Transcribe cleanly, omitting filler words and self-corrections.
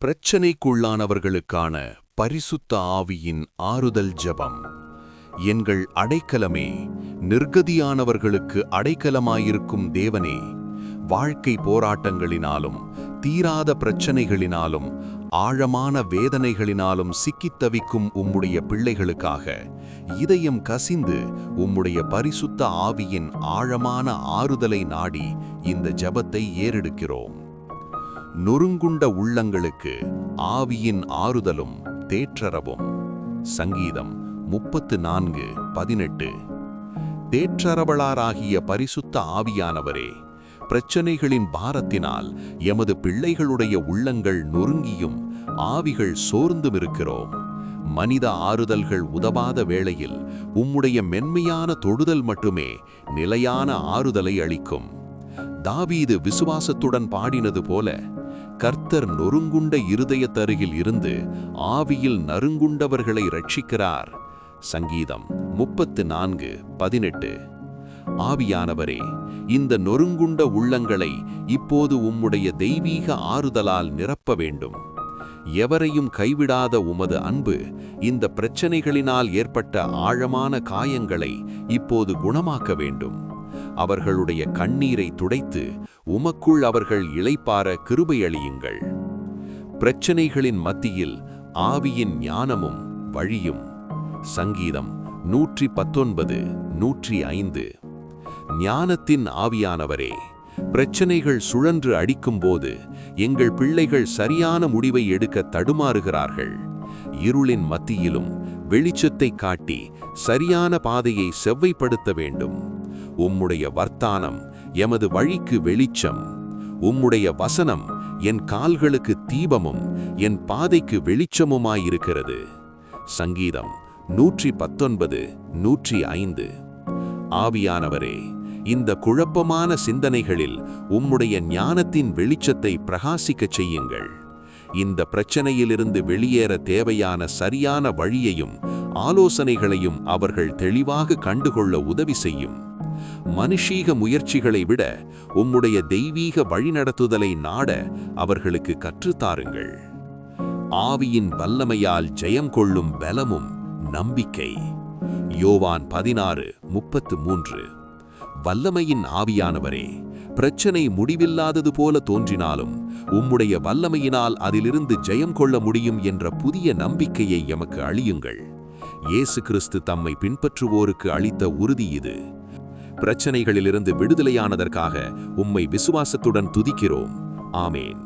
பிரச்சனைக்குள்ளானவர்களுக்கான பரிசுத்த ஆவியின் ஆறுதல் ஜெபம். எங்கள் அடைக்கலமே, நிர்கதியானவர்களுக்கு அடைக்கலமாயிருக்கும் தேவனே, வாழ்க்கை போராட்டங்களினாலும் தீராத பிரச்சனைகளினாலும் ஆழமான வேதனைகளினாலும் சிக்கித் தவிக்கும் உம்முடைய பிள்ளைகளுக்காக இதயம் கசிந்து உம்முடைய பரிசுத்த ஆவியின் ஆழமான ஆறுதலை நாடி இந்த ஜெபத்தை ஏறெடுக்கிறோம். நொறுங்குண்ட உள்ளங்களுக்கு ஆவியின் ஆறுதலும் தேற்றரவும். சங்கீதம் 34:18. தேற்றரவளாராகிய பரிசுத்த ஆவியானவரே, பிரச்சனைகளின் பாரத்தினால் எமது பிள்ளைகளுடைய உள்ளங்கள் நொறுங்கியும் ஆவிகள் சோர்ந்துமிருக்கிறோம். மனித ஆறுதல்கள் உதவாத வேளையில் உம்முடைய மென்மையான தொடுதல் மட்டுமே நிலையான ஆறுதலை அளிக்கும். தாவீது விசுவாசத்துடன் பாடினது போல, கர்த்தர் நொறுங்குண்ட இருதயத்தருகில் இருந்து ஆவியில் நறுங்குண்டவர்களை ரட்சிக்கிறார். சங்கீதம் 34:18. ஆவியானவரே, இந்த நொறுங்குண்ட உள்ளங்களை இப்போது உம்முடைய தெய்வீக ஆறுதலால் நிரப்ப வேண்டும். எவரையும் கைவிடாத உமது அன்பு இந்த பிரச்சனைகளினால் ஏற்பட்ட ஆழமான காயங்களை இப்போது குணமாக்க வேண்டும். அவர்களுடைய கண்ணீரை துடைத்து உமக்குள் அவர்கள் இளைப்பாற கிருபையளியுங்கள். பிரச்சனைகளின் மத்தியில் ஆவியின் ஞானமும் வழியும். சங்கீதம் 119:105. ஞானத்தின் ஆவியானவரே, பிரச்சனைகள் சுழன்று அடிக்கும்போது எங்கள் பிள்ளைகள் சரியான முடிவை எடுக்க தடுமாறுகிறார்கள். இருளின் மத்தியிலும் வெளிச்சத்தை காட்டி சரியான பாதையை செவ்வைப்படுத்த வேண்டும். உம்முடைய வர்த்தானம் எமது வழிக்கு வெளிச்சம். உம்முடைய வசனம் என் கால்களுக்கு தீபமும் என் பாதைக்கு வெளிச்சமுமாயிருக்கிறது. சங்கீதம் 119:105. ஆவியானவரே, இந்த குழப்பமான சிந்தனைகளில் உம்முடைய ஞானத்தின் வெளிச்சத்தை பிரகாசிக்கச் செய்யுங்கள். இந்த பிரச்சனையிலிருந்து வெளியேற தேவையான சரியான வழியையும் ஆலோசனைகளையும் அவர்கள் தெளிவாக கண்டுகொள்ள உதவி செய்யும். மனுஷீக முயற்சிகளை விட உம்முடைய தெய்வீக வழிநடத்துதலை நாட அவர்களுக்கு கற்றுத்தாருங்கள். ஆவியின் வல்லமையால் ஜெயம் கொள்ளும் பலமும் நம்பிக்கை. யோவான் 16:33. வல்லமையின் ஆவியானவரே, பிரச்சனை முடிவில்லாதது போல தோன்றினாலும் உம்முடைய வல்லமையினால் அதிலிருந்து ஜெயம் கொள்ள முடியும் என்ற புதிய நம்பிக்கையை எமக்கு அளியுங்கள். இயேசு கிறிஸ்து தம்மை பின்பற்றுவோருக்கு அளித்த உறுதி இது. பிரச்சனைகளிலிருந்து விடுதலையானதற்காக உம்மை விசுவாசத்துடன் துதிக்கிறோம். ஆமேன்.